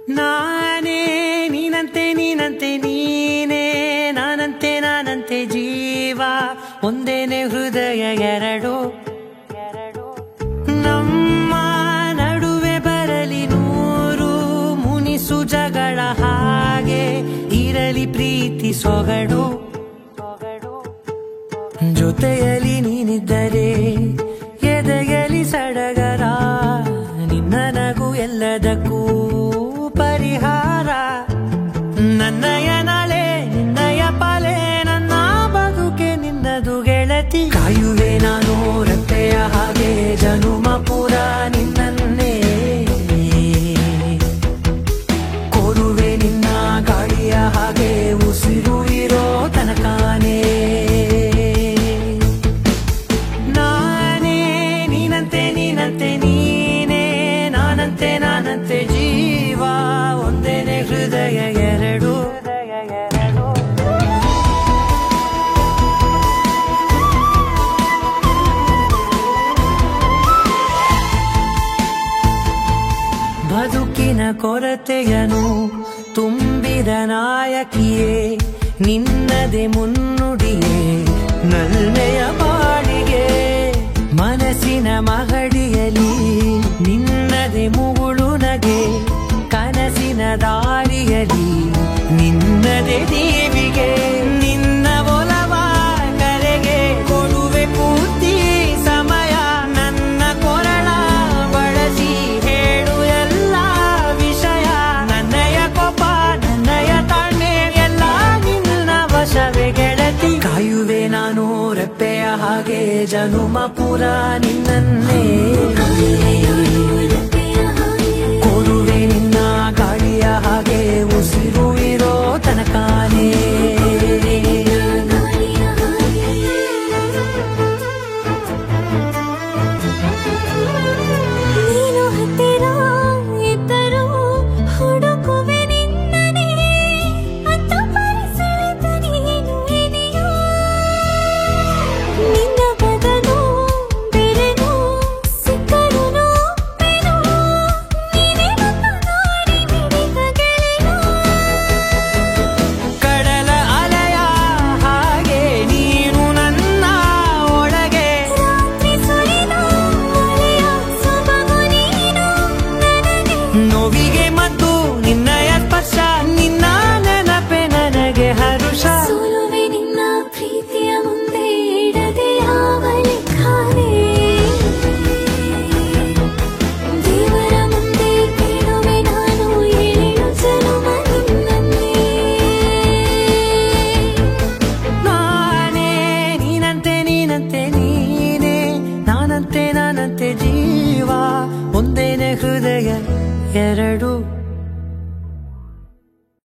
ನಾನೇ ನೀನಂತೆ ನೀನಂತೆ ನೀನೇ ನಾನಂತೆ ನಾನಂತೆ ಜೀವ ಒಂದೇನೆ ಹೃದಯ ಎರಡು ನಮ್ಮ ನಡುವೆ ಬರಲಿ ನೂರು ಮುನಿಸು ಜಗಳ ಹಾಗೆ ಇರಲಿ ಪ್ರೀತಿ ಸೊಗಡು ಜೊತೆಯಲ್ಲಿ ನೀನಿದ್ದರೆ ಎದೆಯಲಿ ಸಡಗರ ನಿನ್ನ ನಗು ಎಲ್ಲದಕ್ಕೂ ಪರಿಹಾರ ನನ್ನಯ ನಾಳೆ ನಿನ್ನಯ ಪಾಲೆ ನನ್ನ ಬದುಕೆ ನಿನ್ನದು ಗೆಳತಿ ಕಾಯುವೆ ನಾನು ರತ್ತೆಯ ಹಾಗೆ ಜನುಮ ಪೂರ ನಿನ್ನನ್ನೇ ಕೋರುವೆ ನಿನ್ನ ಗಾಳಿಯ ಹಾಗೆ ಉಸಿರು ಇರೋ ತನಕಾನೇ ನಾನೇ ನೀನಂತೆ ನೀನಂತೆ ನೀನೇ ನಾನಂತೆ ನಾನಂತೆ ಜೀವ ಒಂದೇನೆ ಹೃದಯ ಎರಡು ಬದುಕಿನ ಕೊರತೆಯನು ತುಂಬಿದ ನಾಯಕಿಯೇ ನಿನ್ನದೆ ಮುನ್ನುಡಿಯೇ ನಲ್ಮೆಯ ಬಾಳಿಗೆ ಮನಸ್ಸಿನ ಮಹಡಿಯಲಿ ನಿನ್ನದೆ ಮುಗುಳು ನಗೆ ಕನಸಿನ ದಾರಿಯಲಿ ನಿನ್ನದೆ ದೇವಿಗೆ ನಿನ್ನ ಒಲವ ಕರೆಗೆ ಕೊಡುವೆ ಪೂರ್ತಿ ಸಮಯ ನನ್ನ ಕೊರಳ ಬಳಸಿ ಹೇಳು ಎಲ್ಲ ವಿಷಯ ನನ್ನಯ ಕೋಪ ನನ್ನಯ ತಾಳ್ಮೆ ಎಲ್ಲ ನಿನ್ನ ವಶವೇ ಗೆಳತಿ ಕಾಯುವೆ ನಾನು ರೆಪ್ಪೆಯ ಹಾಗೆ ಜನುಮ ಪೂರ ನಿನ್ನನ್ನೇ ಕೋರುವೆ ನಿನ್ನ ಗಾಳಿಯ ಹಾಗೆ ಉಸಿರು ಇರೋ ತನಕಾನೇ